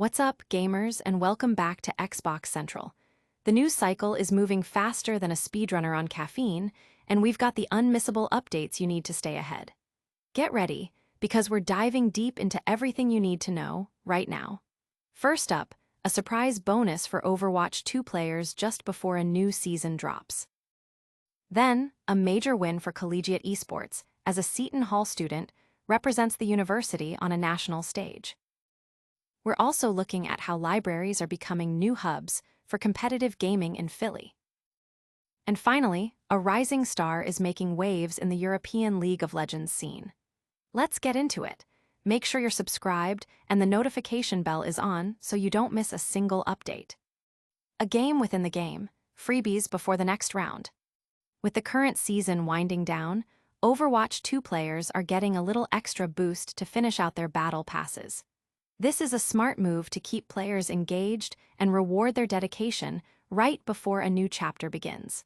What's up, gamers, and welcome back to Xbox Central. The news cycle is moving faster than a speedrunner on caffeine, and we've got the unmissable updates you need to stay ahead. Get ready, because we're diving deep into everything you need to know right now. First up, a surprise bonus for Overwatch 2 players just before a new season drops. Then, a major win for Collegiate Esports, as a Seton Hall student represents the university on a national stage. We're also looking at how libraries are becoming new hubs for competitive gaming in Philly. And finally, a rising star is making waves in the European League of Legends scene. Let's get into it. Make sure you're subscribed and the notification bell is on so you don't miss a single update. A game within the game, freebies before the next round. With the current season winding down, Overwatch 2 players are getting a little extra boost to finish out their battle passes. This is a smart move to keep players engaged and reward their dedication right before a new chapter begins.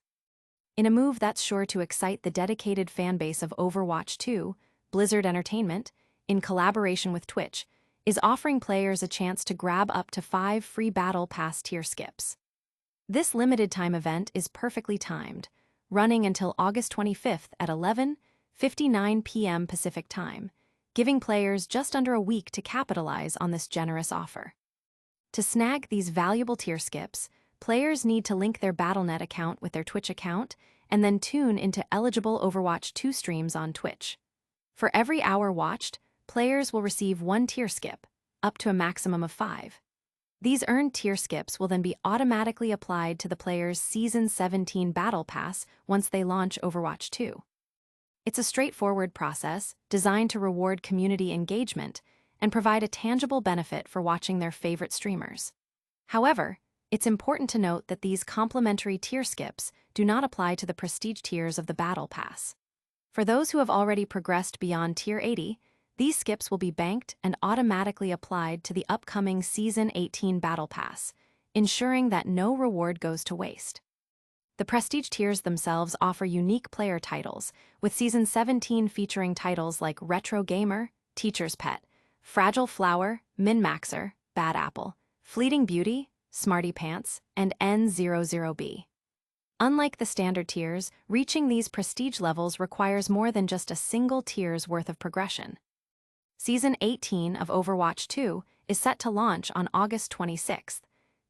In a move that's sure to excite the dedicated fanbase of Overwatch 2, Blizzard Entertainment, in collaboration with Twitch, is offering players a chance to grab up to 5 free Battle Pass tier skips. This limited-time event is perfectly timed, running until August 25th at 11:59 p.m. Pacific Time, giving players just under a week to capitalize on this generous offer. To snag these valuable tier skips, players need to link their Battle.net account with their Twitch account and then tune into eligible Overwatch 2 streams on Twitch. For every hour watched, players will receive 1 tier skip, up to a maximum of 5. These earned tier skips will then be automatically applied to the player's Season 17 Battle Pass once they launch Overwatch 2. It's a straightforward process designed to reward community engagement and provide a tangible benefit for watching their favorite streamers. However, it's important to note that these complimentary tier skips do not apply to the prestige tiers of the Battle Pass. For those who have already progressed beyond Tier 80, these skips will be banked and automatically applied to the upcoming Season 18 Battle Pass, ensuring that no reward goes to waste. The prestige tiers themselves offer unique player titles, with Season 17 featuring titles like Retro Gamer, Teacher's Pet, Fragile Flower, Min-Maxer, Bad Apple, Fleeting Beauty, Smarty Pants, and N00B. Unlike the standard tiers, reaching these prestige levels requires more than just a single tier's worth of progression. Season 18 of Overwatch 2 is set to launch on August 26th,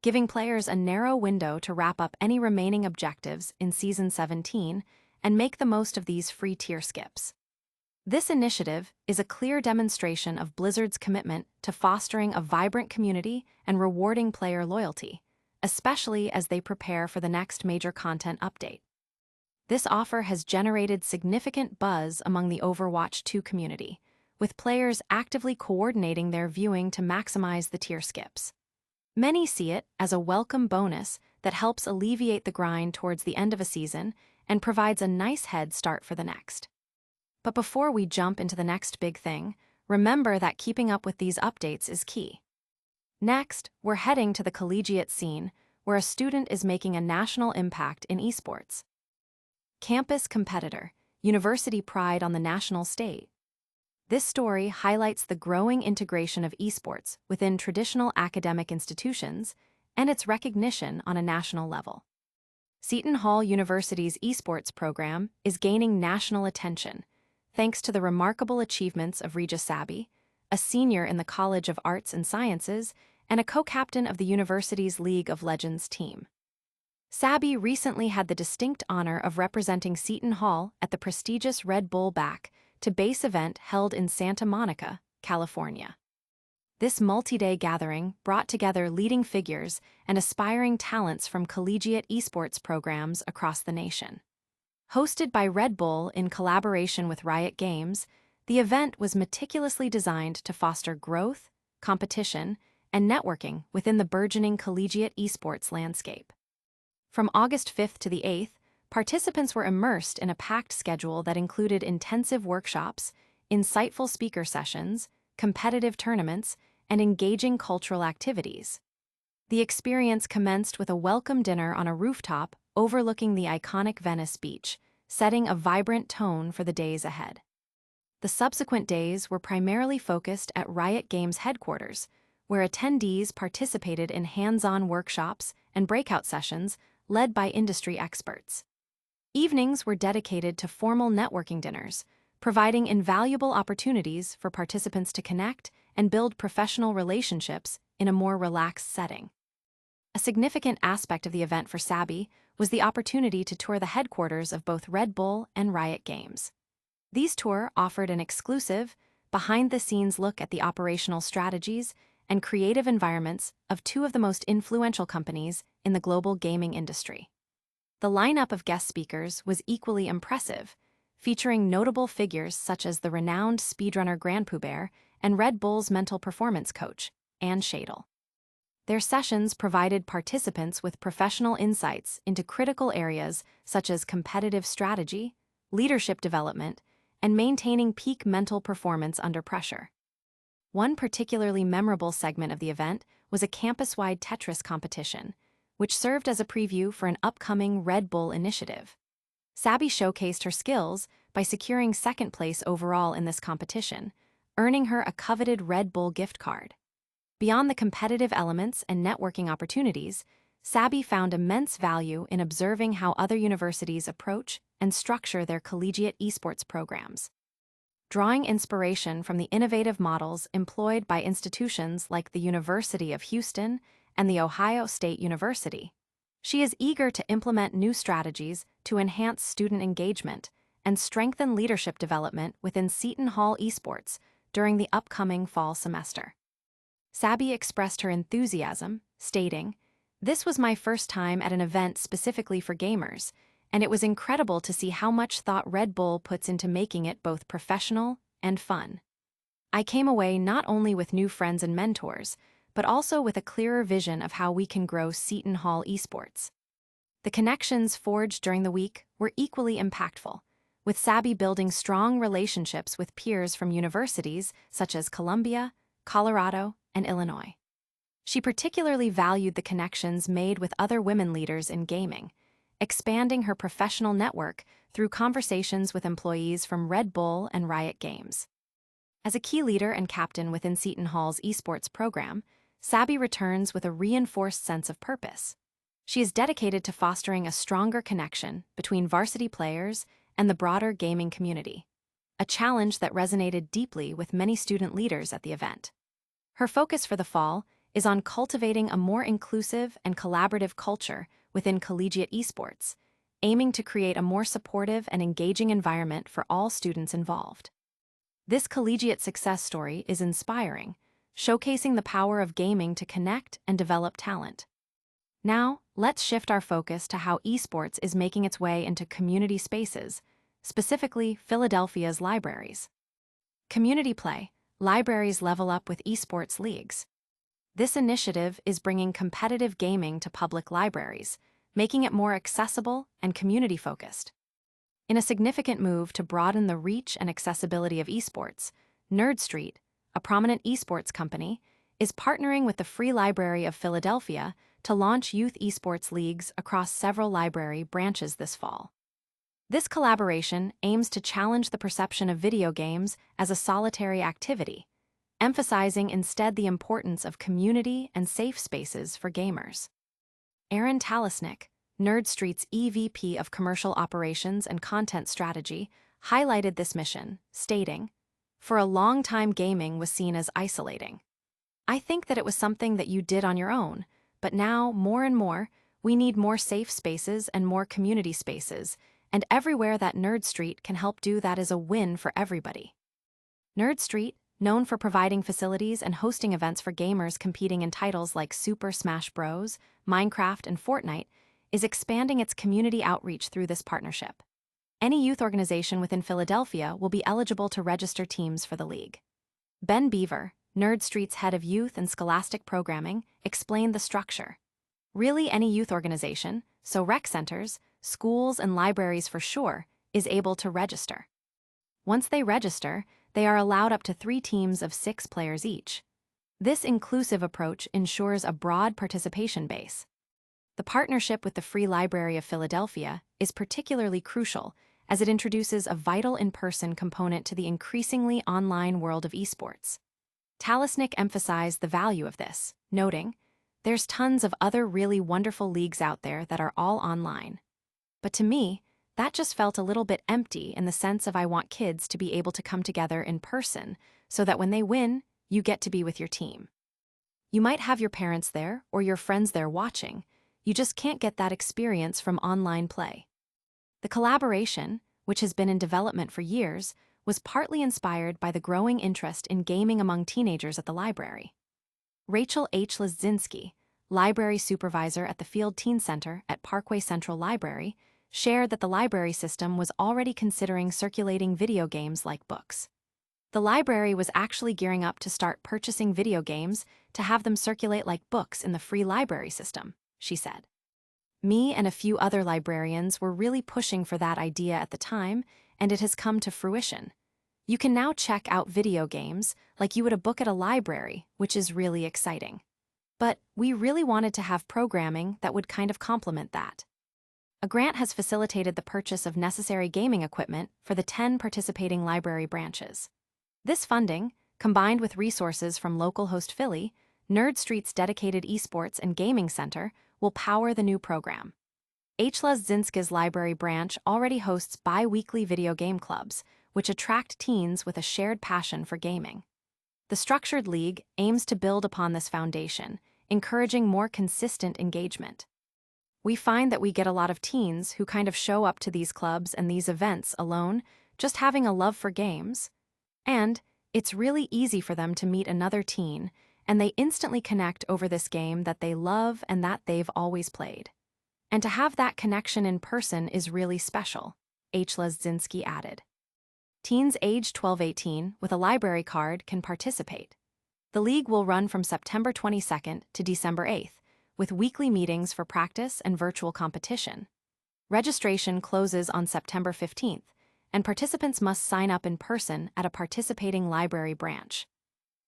giving players a narrow window to wrap up any remaining objectives in Season 17 and make the most of these free tier skips. This initiative is a clear demonstration of Blizzard's commitment to fostering a vibrant community and rewarding player loyalty, especially as they prepare for the next major content update. This offer has generated significant buzz among the Overwatch 2 community, with players actively coordinating their viewing to maximize the tier skips. Many see it as a welcome bonus that helps alleviate the grind towards the end of a season and provides a nice head start for the next. But before we jump into the next big thing, remember that keeping up with these updates is key. Next, we're heading to the collegiate scene, where a student is making a national impact in esports. Campus competitor, university pride on the national stage. This story highlights the growing integration of esports within traditional academic institutions and its recognition on a national level. Seton Hall University's esports program is gaining national attention thanks to the remarkable achievements of Rija Sabeeh, a senior in the College of Arts and Sciences and a co-captain of the university's League of Legends team. Sabeeh recently had the distinct honor of representing Seton Hall at the prestigious Red Bull Back to Base event held in Santa Monica, California. This multi-day gathering brought together leading figures and aspiring talents from collegiate esports programs across the nation. Hosted by Red Bull in collaboration with Riot Games, the event was meticulously designed to foster growth, competition, and networking within the burgeoning collegiate esports landscape. From August 5th to the 8th, participants were immersed in a packed schedule that included intensive workshops, insightful speaker sessions, competitive tournaments, and engaging cultural activities. The experience commenced with a welcome dinner on a rooftop overlooking the iconic Venice beach, setting a vibrant tone for the days ahead. The subsequent days were primarily focused at Riot Games headquarters, where attendees participated in hands-on workshops and breakout sessions led by industry experts. Evenings were dedicated to formal networking dinners, providing invaluable opportunities for participants to connect and build professional relationships in a more relaxed setting. A significant aspect of the event for Sabeeh was the opportunity to tour the headquarters of both Red Bull and Riot Games. These tours offered an exclusive, behind-the-scenes look at the operational strategies and creative environments of two of the most influential companies in the global gaming industry. The lineup of guest speakers was equally impressive, featuring notable figures such as the renowned speedrunner Grand Poobert and Red Bull's mental performance coach, Anne Shadle. Their sessions provided participants with professional insights into critical areas such as competitive strategy, leadership development, and maintaining peak mental performance under pressure. One particularly memorable segment of the event was a campus-wide Tetris competition, which served as a preview for an upcoming Red Bull initiative. Sabeeh showcased her skills by securing second place overall in this competition, earning her a coveted Red Bull gift card. Beyond the competitive elements and networking opportunities, Sabeeh found immense value in observing how other universities approach and structure their collegiate esports programs. Drawing inspiration from the innovative models employed by institutions like the University of Houston and the Ohio State University, she is eager to implement new strategies to enhance student engagement and strengthen leadership development within Seton Hall Esports during the upcoming fall semester. Sabeeh expressed her enthusiasm, stating, "This was my first time at an event specifically for gamers, and it was incredible to see how much thought Red Bull puts into making it both professional and fun. I came away not only with new friends and mentors, but also with a clearer vision of how we can grow Seton Hall Esports." The connections forged during the week were equally impactful, with Sabeeh building strong relationships with peers from universities such as Columbia, Colorado, and Illinois. She particularly valued the connections made with other women leaders in gaming, expanding her professional network through conversations with employees from Red Bull and Riot Games. As a key leader and captain within Seton Hall's esports program, Sabeeh returns with a reinforced sense of purpose. She is dedicated to fostering a stronger connection between varsity players and the broader gaming community, a challenge that resonated deeply with many student leaders at the event. Her focus for the fall is on cultivating a more inclusive and collaborative culture within collegiate esports, aiming to create a more supportive and engaging environment for all students involved. This collegiate success story is inspiring, showcasing the power of gaming to connect and develop talent. Now, let's shift our focus to how esports is making its way into community spaces, specifically Philadelphia's libraries. Community play, libraries level up with esports leagues. This initiative is bringing competitive gaming to public libraries, making it more accessible and community-focused. In a significant move to broaden the reach and accessibility of esports, Nerd Street, a prominent esports company, is partnering with the Free Library of Philadelphia to launch youth esports leagues across several library branches this fall. This collaboration aims to challenge the perception of video games as a solitary activity, emphasizing instead the importance of community and safe spaces for gamers. Aaron Talisnik, Nerd Street's EVP of Commercial Operations and Content Strategy, highlighted this mission, stating, "For a long time gaming was seen as isolating. I think that it was something that you did on your own, but now, more and more, we need more safe spaces and more community spaces, and everywhere that Nerd Street can help do that is a win for everybody." Nerd Street, known for providing facilities and hosting events for gamers competing in titles like Super Smash Bros., Minecraft, and Fortnite, is expanding its community outreach through this partnership. Any youth organization within Philadelphia will be eligible to register teams for the league. Ben Beaver, Nerd Street's head of youth and scholastic programming, explained the structure. Really, any youth organization, so rec centers, schools, and libraries for sure, is able to register. Once they register, they are allowed up to 3 teams of 6 players each. This inclusive approach ensures a broad participation base. The partnership with the Free Library of Philadelphia is particularly crucial as it introduces a vital in-person component to the increasingly online world of esports. Talisnik emphasized the value of this, noting, "There's tons of other really wonderful leagues out there that are all online." But to me, that just felt a little bit empty in the sense of I want kids to be able to come together in person so that when they win, you get to be with your team. You might have your parents there or your friends there watching. You just can't get that experience from online play. The collaboration, which has been in development for years, was partly inspired by the growing interest in gaming among teenagers at the library. Rachel H. Lazinski, library supervisor at the Field Teen Center at Parkway Central Library, shared that the library system was already considering circulating video games like books. The library was actually gearing up to start purchasing video games to have them circulate like books in the free library system, she said. Me and a few other librarians were really pushing for that idea at the time, and it has come to fruition. You can now check out video games like you would a book at a library, which is really exciting. But we really wanted to have programming that would kind of complement that. A grant has facilitated the purchase of necessary gaming equipment for the 10 participating library branches. This funding, combined with resources from local host Philly, Nerd Street's dedicated esports and gaming center, will power the new program. HLA's Zinska's library branch already hosts bi-weekly video game clubs, which attract teens with a shared passion for gaming. The structured league aims to build upon this foundation, encouraging more consistent engagement. We find that we get a lot of teens who kind of show up to these clubs and these events alone, just having a love for games. And it's really easy for them to meet another teen, and they instantly connect over this game that they love and that they've always played. And to have that connection in person is really special, H. Lazinski added. Teens aged 12-18 with a library card can participate. The league will run from September 22nd to December 8th, with weekly meetings for practice and virtual competition. Registration closes on September 15th, and participants must sign up in person at a participating library branch.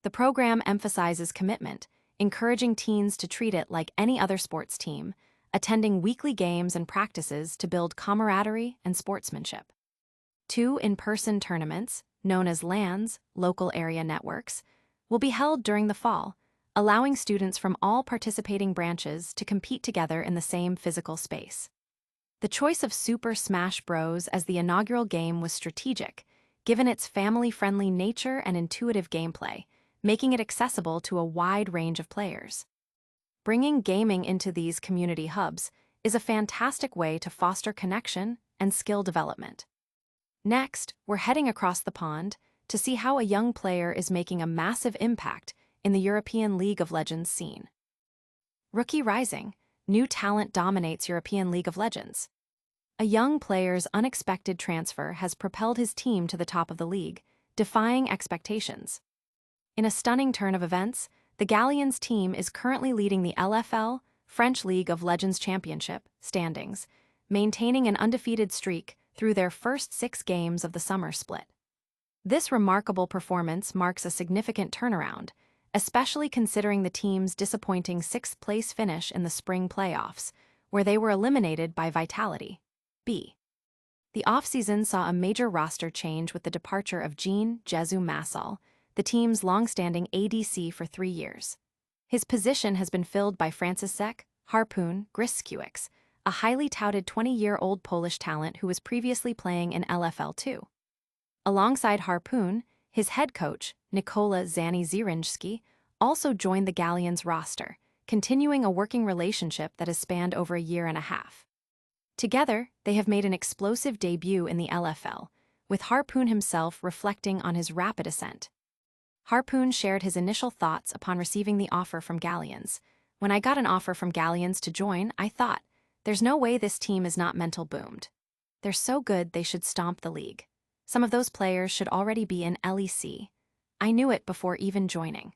The program emphasizes commitment, encouraging teens to treat it like any other sports team, attending weekly games and practices to build camaraderie and sportsmanship. 2 in-person tournaments, known as LANs, local area networks, will be held during the fall, allowing students from all participating branches to compete together in the same physical space. The choice of Super Smash Bros. As the inaugural game was strategic, given its family-friendly nature and intuitive gameplay, making it accessible to a wide range of players. Bringing gaming into these community hubs is a fantastic way to foster connection and skill development. Next, we're heading across the pond to see how a young player is making a massive impact in the European League of Legends scene. Rookie Rising, new talent dominates European League of Legends. A young player's unexpected transfer has propelled his team to the top of the league, defying expectations. In a stunning turn of events, the Galleons team is currently leading the LFL, French League of Legends Championship, standings, maintaining an undefeated streak through their first 6 games of the summer split. This remarkable performance marks a significant turnaround, especially considering the team's disappointing 6th-place finish in the spring playoffs, where they were eliminated by Vitality B. The offseason saw a major roster change with the departure of Jean Jesu Massal, the team's long-standing ADC for 3 years. His position has been filled by Franciszek HARPOON Gryskiewicz, a highly touted 20-year-old Polish talent who was previously playing in LFL 2. Alongside HARPOON, his head coach, Nikola Zanizirinski, also joined the Galleons roster, continuing a working relationship that has spanned over a year and a half. Together, they have made an explosive debut in the LFL, with HARPOON himself reflecting on his rapid ascent. HARPOON shared his initial thoughts upon receiving the offer from Galleons. "When I got an offer from Galleons to join, I thought, there's no way this team is not mental boomed. They're so good they should stomp the league. Some of those players should already be in LEC. I knew it before even joining.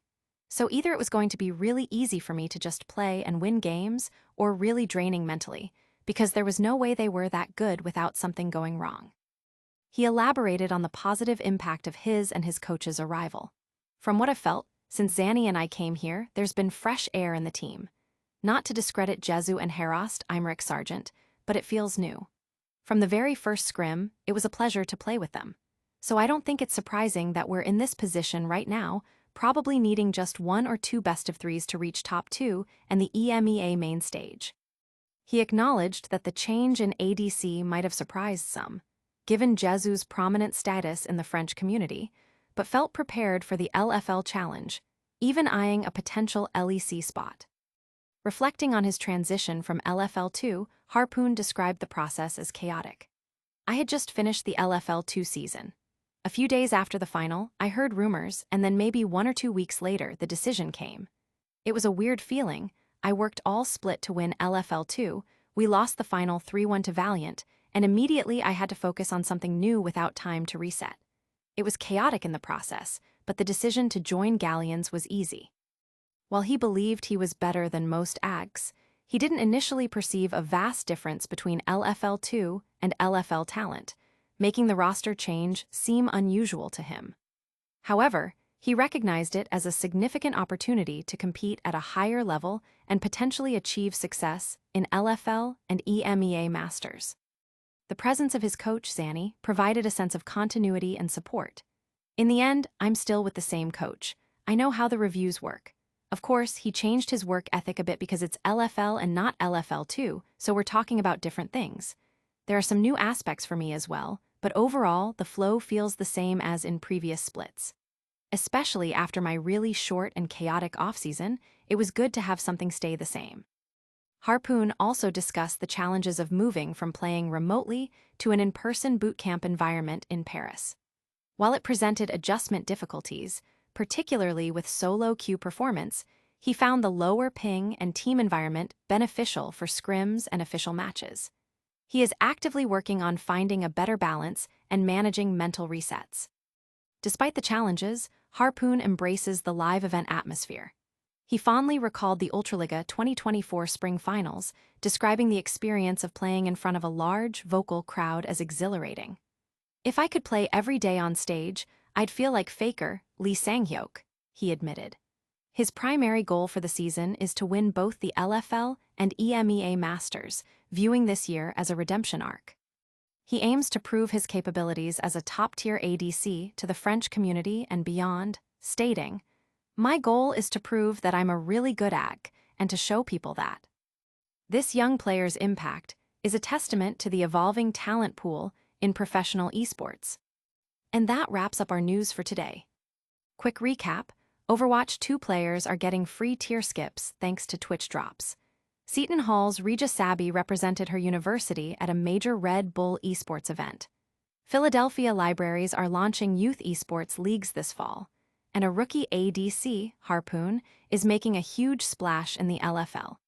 So either it was going to be really easy for me to just play and win games, or really draining mentally, because there was no way they were that good without something going wrong." He elaborated on the positive impact of his and his coach's arrival. "From what I've felt, since Zanny and I came here, there's been fresh air in the team. Not to discredit Jesu and Herost, Imeric Sargent, but it feels new. From the very first scrim, it was a pleasure to play with them. So I don't think it's surprising that we're in this position right now, probably needing just 1 or 2 best-of-3s to reach top 2 and the EMEA main stage. He acknowledged that the change in ADC might have surprised some, given Jesu's prominent status in the French community, but felt prepared for the LFL challenge, even eyeing a potential LEC spot. Reflecting on his transition from LFL 2, HARPOON described the process as chaotic. I had just finished the LFL 2 season. A few days after the final, I heard rumors, and then maybe 1 or 2 weeks later, the decision came. It was a weird feeling. I worked all split to win LFL 2, we lost the final 3-1 to Valiant, and immediately I had to focus on something new without time to reset. It was chaotic in the process, but the decision to join Galleons was easy. While he believed he was better than most AGs, he didn't initially perceive a vast difference between LFL 2 and LFL talent, making the roster change seem unusual to him. However, he recognized it as a significant opportunity to compete at a higher level and potentially achieve success in LFL and EMEA Masters. The presence of his coach, Zanny, provided a sense of continuity and support. In the end, I'm still with the same coach. I know how the reviews work. Of course, he changed his work ethic a bit because it's LFL and not LFL 2, so we're talking about different things. There are some new aspects for me as well, but overall, the flow feels the same as in previous splits. Especially after my really short and chaotic offseason, it was good to have something stay the same. HARPOON also discussed the challenges of moving from playing remotely to an in-person bootcamp environment in Paris. While it presented adjustment difficulties, particularly with solo queue performance, he found the lower ping and team environment beneficial for scrims and official matches. He is actively working on finding a better balance and managing mental resets. Despite the challenges, HARPOON embraces the live event atmosphere. He fondly recalled the Ultraliga 2024 Spring Finals, describing the experience of playing in front of a large, vocal crowd as exhilarating. "If I could play every day on stage, I'd feel like Faker, Lee Sang-hyuk," he admitted. His primary goal for the season is to win both the LFL and EMEA Masters, viewing this year as a redemption arc. He aims to prove his capabilities as a top-tier ADC to the French community and beyond, stating, "My goal is to prove that I'm a really good AG and to show people that." This young player's impact is a testament to the evolving talent pool in professional esports. And that wraps up our news for today. Quick recap, Overwatch 2 players are getting free tier skips thanks to Twitch drops. Seton Hall's Rija Sabeeh represented her university at a major Red Bull esports event. Philadelphia libraries are launching youth esports leagues this fall, and a rookie ADC, HARPOON, is making a huge splash in the LFL.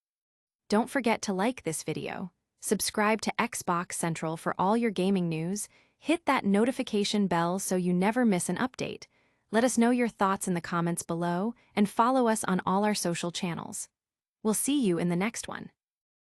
Don't forget to like this video, subscribe to Xbox Central for all your gaming news, hit that notification bell so you never miss an update. Let us know your thoughts in the comments below and follow us on all our social channels. We'll see you in the next one.